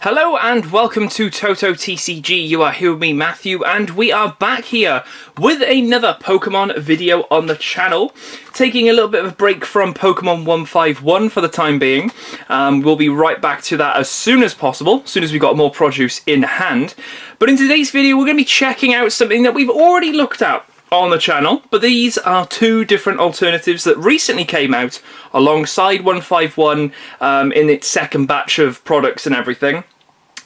Hello and welcome to Toto TCG. You are here with me, Matthew, and we are back here with another Pokemon video on the channel. Taking a little bit of a break from Pokemon 151 for the time being. We'll be right back to that as soon as possible, as soon as we've got more produce in hand. But in today's video, we're going to be checking out something that we've already looked at on the channel, but these are two different alternatives that recently came out alongside 151 in its second batch of products and everything.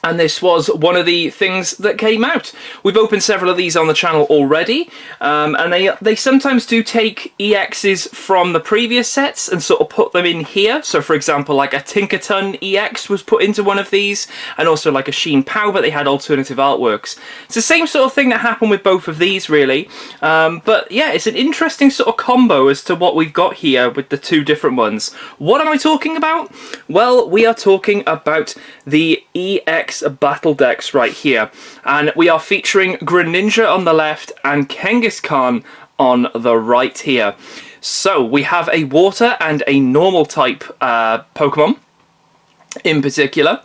And this was one of the things that came out. We've opened several of these on the channel already, and they sometimes do take EXs from the previous sets and sort of put them in here. So for example, like a Tinkerton EX was put into one of these, and also like a Sheen Pow, but they had alternative artworks. It's the same sort of thing that happened with both of these, really. But yeah, it's an interesting sort of combo as to what we've got here with the two different ones. What am I talking about? Well, we are talking about the EX battle decks right here, and we are featuring Greninja on the left and Kangaskhan on the right here. So we have a water and a normal type Pokemon in particular.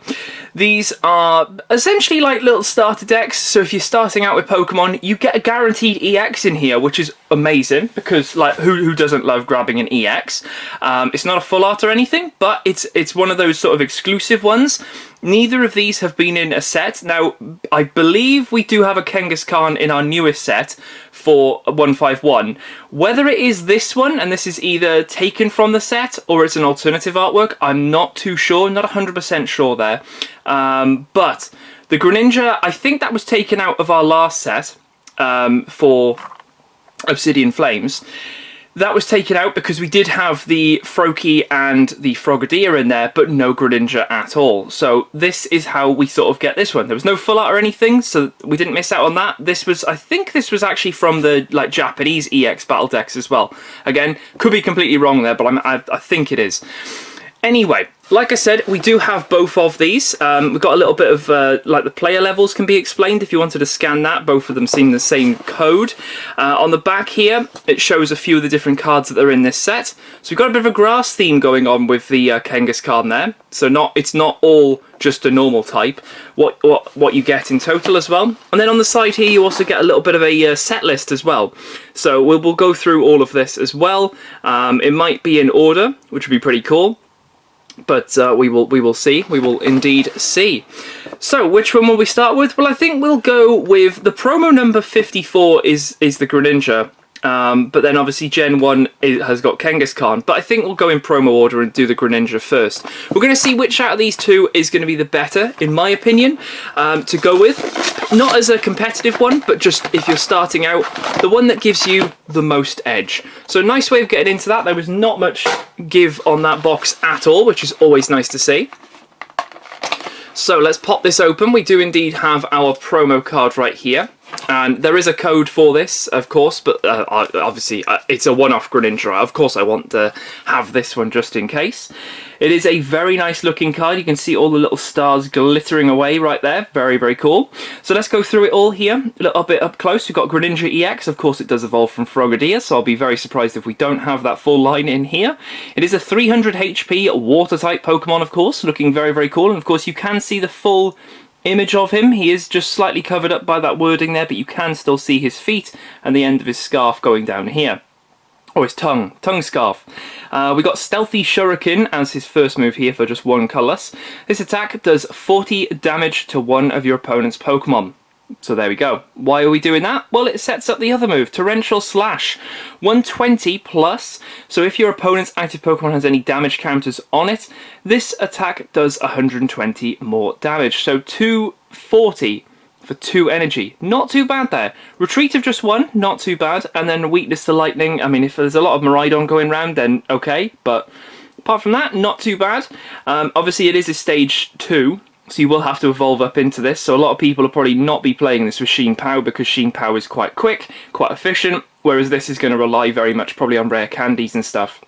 These are essentially like little starter decks, so if you're starting out with Pokemon, you get a guaranteed EX in here, which is amazing, because like who doesn't love grabbing an EX? It's not a full art or anything, but it's one of those sort of exclusive ones. Neither of these have been in a set. Now, I believe we do have a Kangaskhan in our newest set for 151. Whether it is this one, and this is either taken from the set or it's an alternative artwork, I'm not too sure, not 100% sure there. But the Greninja, I think that was taken out of our last set for Obsidian Flames. That was taken out because we did have the Froakie and the Frogadier in there, but no Greninja at all. So this is how we sort of get this one. There was no full art or anything, so we didn't miss out on that. This was, I think this was actually from the like Japanese EX battle decks as well. Again, could be completely wrong there, but I think it is. Anyway, like I said, we do have both of these. We've got a little bit of, like the player levels can be explained if you wanted to scan that. Both of them seem the same code. On the back here, it shows a few of the different cards that are in this set. So we've got a bit of a grass theme going on with the Kangaskhan there. So it's not all just a normal type, what you get in total as well. And then on the side here, you also get a little bit of a set list as well. So we'll go through all of this as well. It might be in order, which would be pretty cool. But we will see. We will indeed see. So, which one will we start with? Well, I think we'll go with the promo number 54 is the Greninja. But then obviously Gen 1 has got Kangaskhan. But I think we'll go in promo order and do the Greninja first. We're going to see which out of these two is going to be the better, in my opinion, to go with. Not as a competitive one, but just if you're starting out, the one that gives you the most edge. So nice way of getting into that. There was not much give on that box at all, which is always nice to see. So let's pop this open. We do indeed have our promo card right here. And there is a code for this, of course, but obviously it's a one-off Greninja. Of course I want to have this one just in case. It is a very nice looking card. You can see all the little stars glittering away right there. Very, very cool. So let's go through it all here, a little bit up close. We've got Greninja EX. Of course it does evolve from Frogadier, so I'll be very surprised if we don't have that full line in here. It is a 300 HP water-type Pokemon, of course, looking very, very cool. And of course you can see the full image of him. He is just slightly covered up by that wording there, but you can still see his feet and the end of his scarf going down here. Or his tongue scarf. We got Stealthy Shuriken as his first move here for just one colorless. This attack does 40 damage to one of your opponent's Pokemon. So there we go. Why are we doing that? Well, it sets up the other move, Torrential Slash. 120 plus, so if your opponent's active Pokemon has any damage counters on it, this attack does 120 more damage. So 240 for 2 energy. Not too bad there. Retreat of just 1, not too bad. And then Weakness to Lightning. I mean, if there's a lot of Miraidon going around, then okay. But apart from that, not too bad. Obviously, it is a stage 2. So you will have to evolve up into this. So a lot of people will probably not be playing this with Sheen Pow because Sheen Pow is quite quick, quite efficient. Whereas this is going to rely very much probably on rare candies and stuff.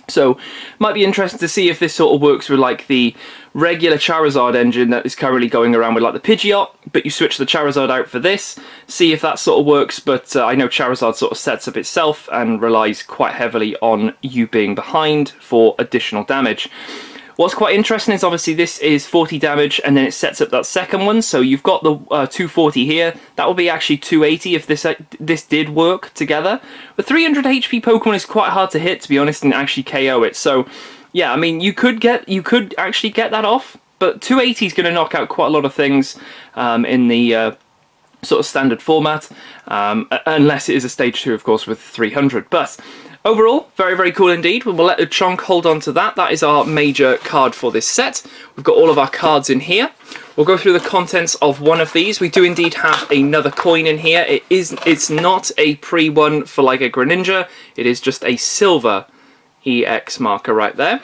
So, might be interesting to see if this sort of works with like the regular Charizard engine that is currently going around with like the Pidgeot, but you switch the Charizard out for this, see if that sort of works, but I know Charizard sort of sets up itself and relies quite heavily on you being behind for additional damage. What's quite interesting is obviously this is 40 damage and then it sets up that second one, so you've got the 240 here. That will be actually 280 if this did work together. But 300 HP Pokemon is quite hard to hit, to be honest, and actually KO it. So yeah, I mean, you could actually get that off, but 280 is going to knock out quite a lot of things in the sort of standard format, unless it is a stage 2, of course, with 300. But overall, very, very cool indeed. We'll let the chunk hold on to that. That is our major card for this set. We've got all of our cards in here. We'll go through the contents of one of these. We do indeed have another coin in here. It's not a pre-one for like a Greninja. It is just a silver EX marker right there,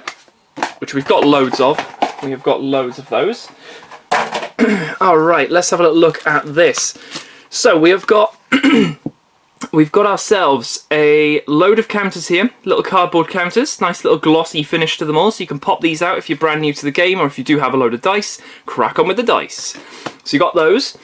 which we've got loads of. We have got loads of those. Alright, let's have a little look at this. So we have got we've got ourselves a load of counters here, little cardboard counters, nice little glossy finish to them all, so you can pop these out if you're brand new to the game, or if you do have a load of dice, crack on with the dice. So you got those.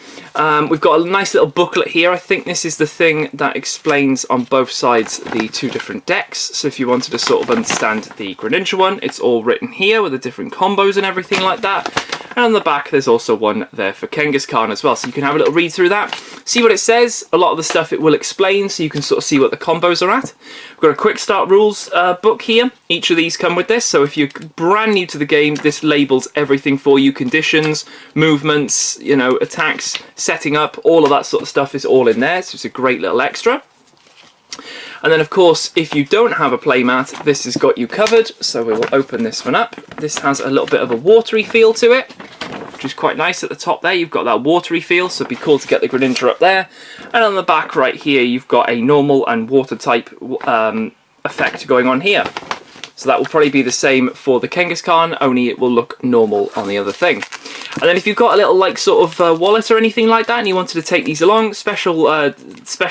We've got a nice little booklet here. I think this is the thing that explains on both sides the two different decks. So if you wanted to sort of understand the Greninja one, it's all written here with the different combos and everything like that. And on the back, there's also one there for Kangaskhan as well. So you can have a little read through that, see what it says. A lot of the stuff it will explain, so you can sort of see what the combos are at. We've got a quick start rules book here. Each of these come with this. So if you're brand new to the game, this labels everything for you. Conditions, movements, you know, attacks, setting up, all of that sort of stuff is all in there. So it's a great little extra. And then, of course, if you don't have a playmat, this has got you covered. So we will open this one up. This has a little bit of a watery feel to it, which is quite nice at the top there. You've got that watery feel, so it'd be cool to get the Greninja up there. And on the back right here, you've got a normal and water type effect going on here. So that will probably be the same for the Kangaskhan, only it will look normal on the other thing. And then if you've got a little like sort of wallet or anything like that and you wanted to take these along, special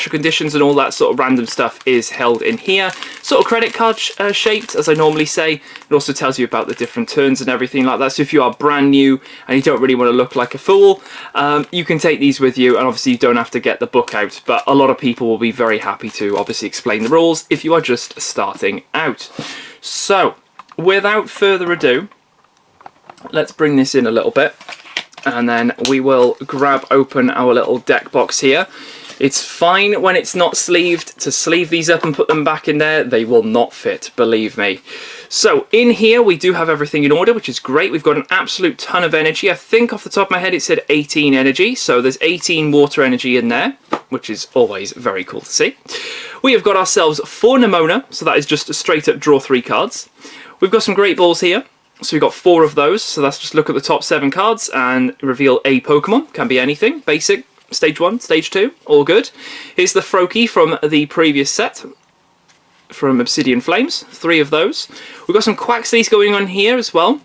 conditions and all that sort of random stuff is held in here. Sort of credit card shaped, as I normally say. It also tells you about the different turns and everything like that. So if you are brand new and you don't really want to look like a fool, you can take these with you, and obviously you don't have to get the book out. But a lot of people will be very happy to obviously explain the rules if you are just starting out. So, without further ado, let's bring this in a little bit, and then we will grab open our little deck box here. It's fine when it's not sleeved to sleeve these up and put them back in there. They will not fit, believe me. So, in here we do have everything in order, which is great. We've got an absolute ton of energy. I think off the top of my head it said 18 energy, so there's 18 water energy in there, which is always very cool to see. We have got ourselves 4 Nemona, so that is just a straight up draw 3 cards. We've got some great balls here, so we've got 4 of those, so that's just look at the top 7 cards and reveal a Pokemon. Can be anything, basic, stage 1, stage 2, all good. Here's the Froakie from the previous set, from Obsidian Flames, 3 of those. We've got some Quaxleys going on here as well,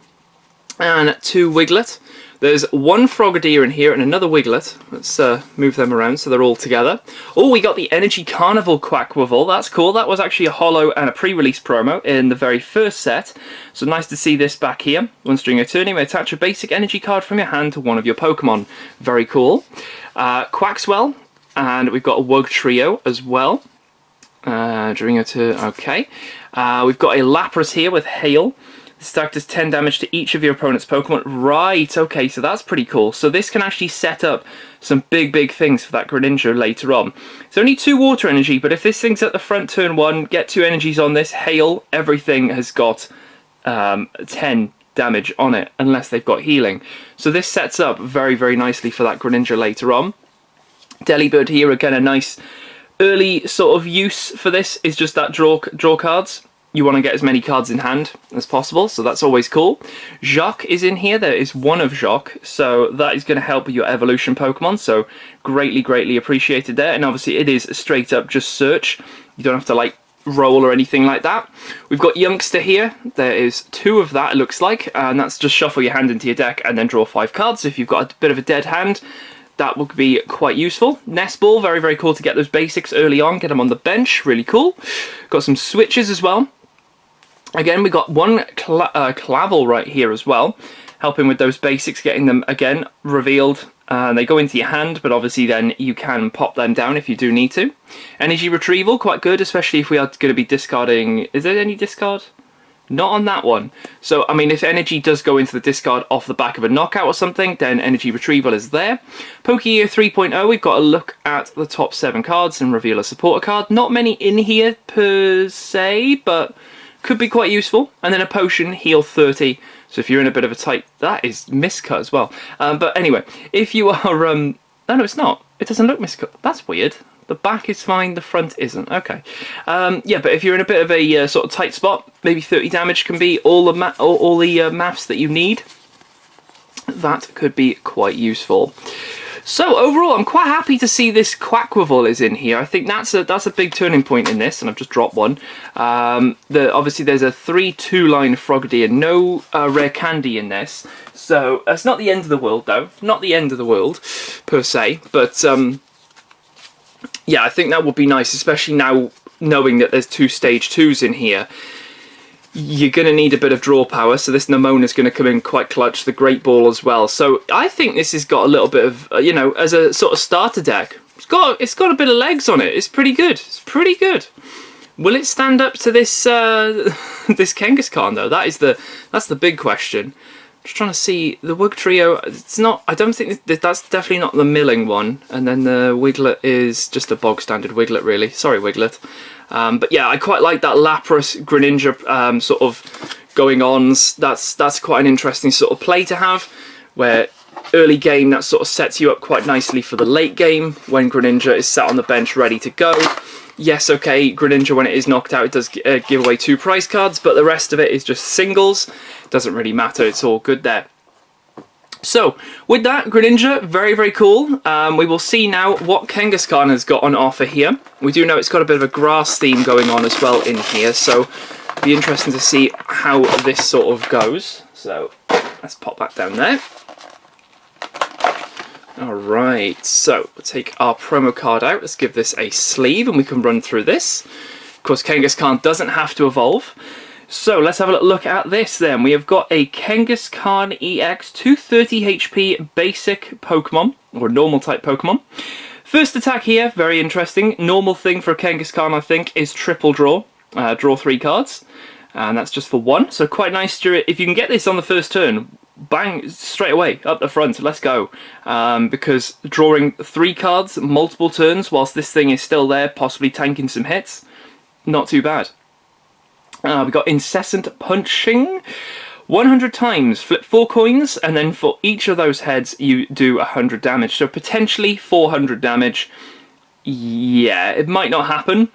and 2 Wiglet. There's 1 Frogadier in here and another Wiglet. Let's move them around so they're all together. Oh, we got the Energy Carnival Quackwivel. That's cool. That was actually a holo and a pre-release promo in the very first set. So nice to see this back here. Once during a turn, you may attach a basic energy card from your hand to one of your Pokemon. Very cool. Quaxwell, and we've got a Wugtrio as well. During a turn, okay. We've got a Lapras here with Hail. This attack does 10 damage to each of your opponent's Pokemon. Right, okay, so that's pretty cool. So this can actually set up some big things for that Greninja later on. It's only 2 water energy, but if this thing's at the front turn 1, get 2 energies on this, Hail, everything has got 10 damage on it, unless they've got healing. So this sets up very nicely for that Greninja later on. Delibird here, again, a nice early sort of use for this is just that draw cards. You want to get as many cards in hand as possible, so that's always cool. Jacques is in here. There is 1 of Jacques, so that is going to help with your evolution Pokemon, so greatly appreciated there. And obviously it is straight up just search. You don't have to like roll or anything like that. We've got Youngster here. There is 2 of that, it looks like, and that's just shuffle your hand into your deck and then draw 5 cards. So if you've got a bit of a dead hand, that would be quite useful. Nest Ball, very cool to get those basics early on, get them on the bench, really cool. Got some switches as well. Again, we got 1 Clavel right here as well, helping with those basics, getting them, again, revealed. They go into your hand, but obviously then you can pop them down if you do need to. Energy Retrieval, quite good, especially if we are going to be discarding... Is there any discard? Not on that one. So, I mean, if energy does go into the discard off the back of a knockout or something, then energy retrieval is there. Pokeyear 3.0, we've got to look at the top 7 cards and reveal a supporter card. Not many in here per se, but could be quite useful. And then a potion, heal 30. So if you're in a bit of a tight... That is miscut as well. But anyway, if you are... No, it's not. It doesn't look miscut. That's weird. The back is fine, the front isn't. Okay. Yeah, but if you're in a bit of a sort of tight spot, maybe 30 damage can be all the maths that you need. That could be quite useful. So overall, I'm quite happy to see this Quackweevil is in here. I think that's a big turning point in this, and I've just dropped one. Obviously, there's a 3-2 line Frogadier and no rare candy in this. So that's not the end of the world, though. Not the end of the world, per se. But... yeah, I think that would be nice, especially now knowing that there's 2 stage 2s in here. You're going to need a bit of draw power, so this Nemona's going to come in quite clutch, the Great Ball as well. So I think this has got a little bit of, you know, as a sort of starter deck. It's got a bit of legs on it. It's pretty good. It's pretty good. Will it stand up to this this Kangaskhan though? That's the big question. Just trying to see the Wugtrio. It's not. I don't think that's definitely not the milling one. And then the Wiglet is just a bog standard Wiglet, really. Sorry, Wiglet. But yeah, I quite like that Lapras Greninja sort of going ons. That's quite an interesting sort of play to have, where early game that sort of sets you up quite nicely for the late game when Greninja is sat on the bench ready to go. Yes, okay, Greninja, when it is knocked out, it does give away 2 prize cards, but the rest of it is just singles. Doesn't really matter, it's all good there. So, with that, Greninja, very, very cool. We will see now what Kangaskhan has got on offer here. We do know it's got a bit of a grass theme going on as well in here, so it'll be interesting to see how this sort of goes. So, let's pop that down there. Alright, so we'll take our promo card out. Let's give this a sleeve and we can run through this. Of course, Kangaskhan doesn't have to evolve. So let's have a look at this then. We have got a Kangaskhan EX 230 HP basic Pokemon, or normal type Pokemon. First attack here, very interesting. Normal thing for a Kangaskhan, I think, is triple draw. Draw 3 cards. And that's just for 1. So quite nice. If you can get this on the first turn, bang, straight away, up the front, let's go. Because drawing 3 cards, multiple turns, whilst this thing is still there, possibly tanking some hits, not too bad. We've got Incessant Punching. 100 times, flip 4 coins, and then for each of those heads, you do 100 damage. So potentially 400 damage. Yeah, it might not happen,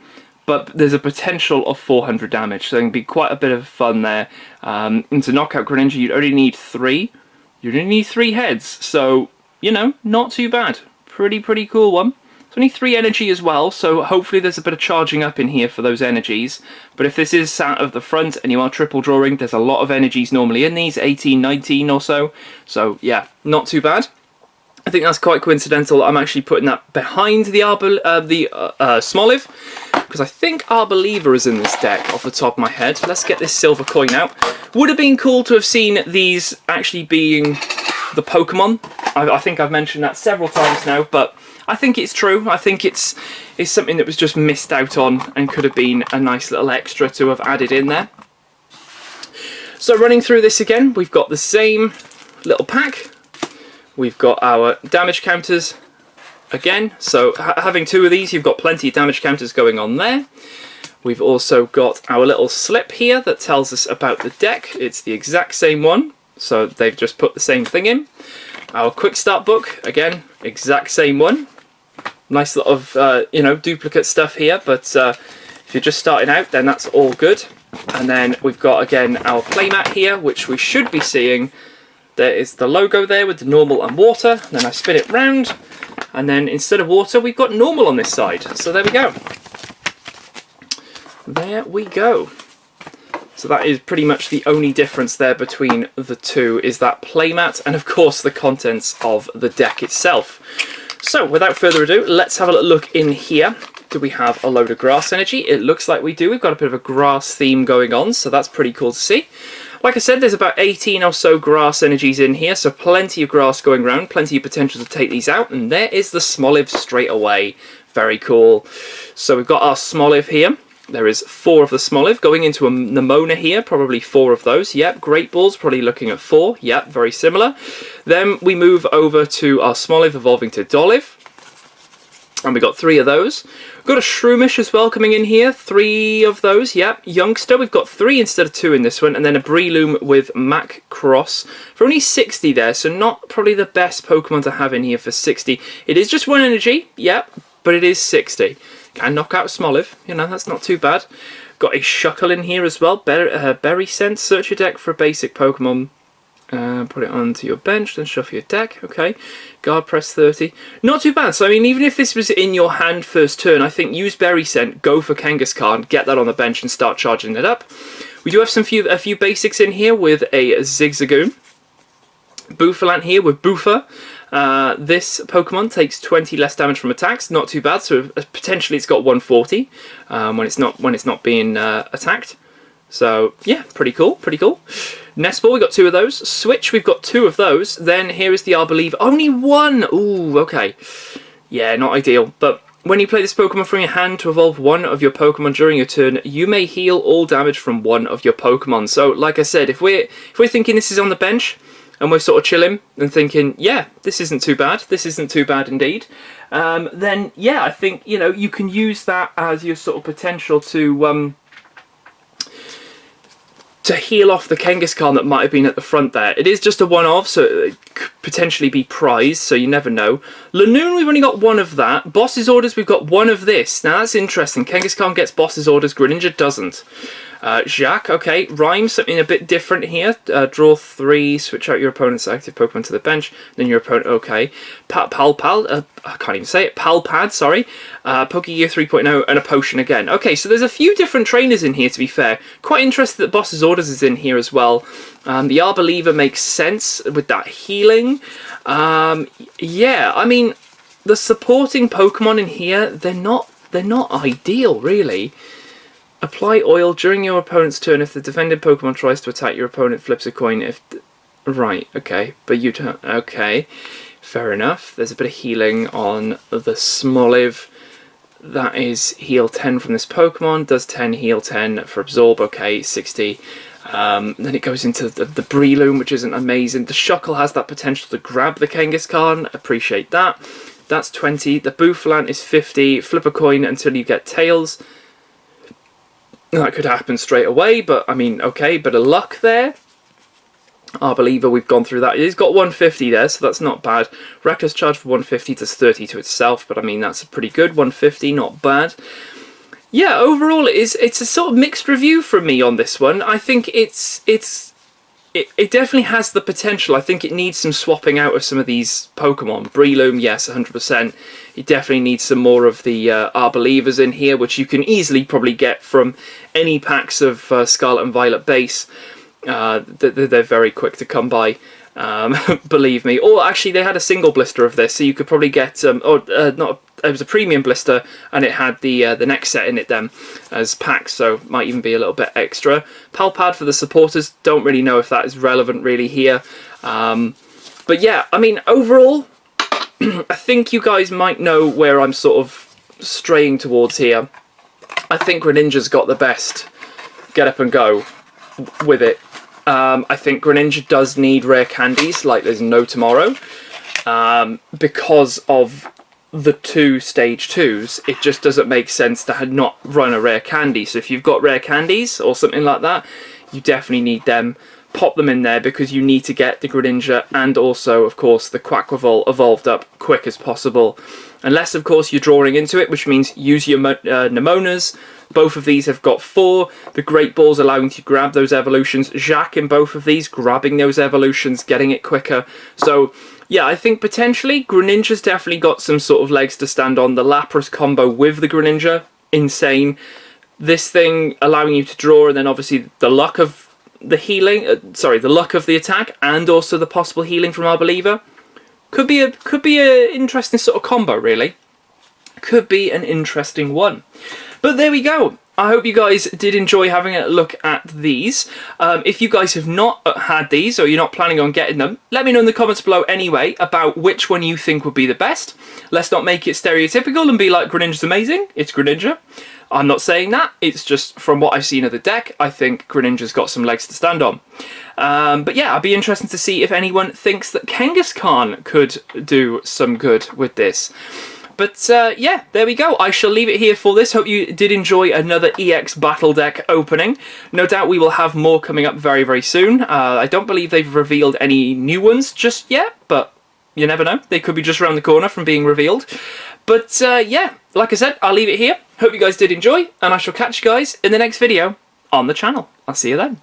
but there's a potential of 400 damage, so there can be quite a bit of fun there. And to knock out Greninja, you'd only need 3. You'd only need 3 heads, so, you know, not too bad. Pretty cool one. It's only 3 energy as well, so hopefully there's a bit of charging up in here for those energies. But if this is sat at the front and you are triple drawing, there's a lot of energies normally in these, 18, 19 or so. So, yeah, not too bad. I think that's quite coincidental. I'm actually putting that behind the Smoliv, because I think Arboliva is in this deck off the top of my head. Let's get this silver coin out. Would have been cool to have seen these actually being the Pokemon. I think I've mentioned that several times now, but I think it's true. I think it's something that was just missed out on and could have been a nice little extra to have added in there. So running through this again, we've got the same little pack. We've got our damage counters again, so having 2 of these, you've got plenty of damage counters going on there. We've also got our little slip here that tells us about the deck. It's the exact same one, so they've just put the same thing in. Our quick start book, again, exact same one. Nice lot of, you know, duplicate stuff here, but if you're just starting out, then that's all good. And then we've got, again, our playmat here, which we should be seeing. There is the logo there with the normal and water. Then I spin it round, and then instead of water, we've got normal on this side. So there we go. There we go. So that is pretty much the only difference there between the two, is that playmat and of course the contents of the deck itself. So without further ado, let's have a little look in here. Do we have a load of grass energy? It looks like we do. We've got a bit of a grass theme going on, so that's pretty cool to see. Like I said, there's about 18 or so grass energies in here, so plenty of grass going around, plenty of potential to take these out, and there is the Smoliv straight away. Very cool. So we've got our Smoliv here. There is 4 of the Smoliv going into a Nemona here, probably 4 of those. Yep, Great Balls, probably looking at 4. Yep, very similar. Then we move over to our Smoliv evolving to Doliv. And we got 3 of those. We've got a Shroomish as well coming in here. 3 of those, yep. Youngster, we've got 3 instead of 2 in this one. And then a Breloom with Mac Cross for only 60 there. So not probably the best Pokemon to have in here for 60. It is just 1 energy, yep, but it is 60. Can knock out Smoliv, you know, that's not too bad. Got a Shuckle in here as well. Berry Sense, search your deck for a basic Pokemon. Put it onto your bench, then shuffle your deck. Okay, guard press 30. Not too bad. So I mean, even if this was in your hand first turn, I think use Berry Scent, go for Kangaskhan, get that on the bench and start charging it up. We do have a few basics in here with a Zigzagoon. Bouffalant here with Boofer. This Pokemon takes 20 less damage from attacks. Not too bad. So potentially it's got 140 when it's not being attacked. So yeah, pretty cool, pretty cool. Nestball, we got 2 of those. Switch, we've got 2 of those. Then here is the Arboliva. Only 1! Ooh, okay. Yeah, not ideal. But when you play this Pokemon from your hand to evolve 1 of your Pokemon during your turn, you may heal all damage from 1 of your Pokemon. So, like I said, if we're thinking this is on the bench, and we're sort of chilling and thinking, yeah, this isn't too bad. This isn't too bad indeed. Then, yeah, I think, you know, you can use that as your sort of potential to heal off the Kangaskhan that might have been at the front there. It is just a one-off, so it could potentially be prized, so you never know. Lanoon, we've only got 1 of that. Boss's Orders, we've got 1 of this. Now, that's interesting. Kangaskhan gets Boss's Orders, Greninja doesn't. Jacques, okay. Rhyme, something a bit different here. Draw 3, switch out your opponent's active Pokemon to the bench, then your opponent, okay. Palpal, I can't even say it. Palpad, sorry. Pokegear 3.0 and a potion again. Okay, so there's a few different trainers in here, to be fair. Quite interested that Boss's Orders is in here as well. The Arboliva makes sense with that healing. Yeah, I mean, the supporting Pokemon in here, they're not ideal, really. Apply oil during your opponent's turn. If the defending Pokemon tries to attack your opponent, flips a coin. Right, okay, but you don't. Okay, fair enough. There's a bit of healing on the Smoliv. That is heal 10 from this Pokemon. Does 10, heal 10 for absorb. Okay, 60. Then it goes into the Breloom, which isn't amazing. The Shuckle has that potential to grab the Kangaskhan. Appreciate that. That's 20. The Bouffalant is 50. Flip a coin until you get tails. That could happen straight away, but I mean, okay, bit of luck there. Arboliva, we've gone through that. It's got 150 there, so that's not bad. Reckless Charge for 150 does 30 to itself, but I mean, that's a pretty good 150, not bad. Yeah, overall, it's a sort of mixed review from me on this one. I think it definitely has the potential. I think it needs some swapping out of some of these Pokemon. Breloom, yes, 100%. It definitely needs some more of the Arbolivas in here, which you can easily probably get from any packs of Scarlet and Violet base. They're very quick to come by, believe me. Or actually, they had a single blister of this, so you could probably get... it was a premium blister, and it had the next set in it then as packs, so might even be a little bit extra. Palpad for the supporters, don't really know if that is relevant really here. But yeah, I mean, overall, I think you guys might know where I'm sort of straying towards here. I think Greninja's got the best get up and go with it. I think Greninja does need rare candies like there's no tomorrow, because of the 2 stage 2s. It just doesn't make sense to not run a rare candy. So if you've got rare candies or something like that, you definitely need them. Pop them in there because you need to get the Greninja and also, of course, the Quaquaval evolved up quick as possible. Unless, of course, you're drawing into it, which means use your Nemonas. Both of these have got 4. The Great Balls allowing you to grab those evolutions. Jacques in both of these, grabbing those evolutions, getting it quicker. So, yeah, I think potentially Greninja's definitely got some sort of legs to stand on. The Lapras combo with the Greninja, insane. This thing allowing you to draw, and then obviously the luck of the healing, the luck of the attack, and also the possible healing from Arboliva. Could be a interesting sort of combo, really. Could be an interesting one. But there we go. I hope you guys did enjoy having a look at these. If you guys have not had these, or you're not planning on getting them, let me know in the comments below anyway about which one you think would be the best. Let's not make it stereotypical and be like, Greninja's amazing. It's Greninja. I'm not saying that, it's just from what I've seen of the deck, I think Greninja's got some legs to stand on. But yeah, I'd be interested to see if anyone thinks that Kangaskhan could do some good with this. But yeah, there we go. I shall leave it here for this. Hope you did enjoy another EX Battle Deck opening. No doubt we will have more coming up very, very soon. I don't believe they've revealed any new ones just yet, but you never know. They could be just around the corner from being revealed. But yeah, like I said, I'll leave it here. Hope you guys did enjoy, and I shall catch you guys in the next video on the channel. I'll see you then.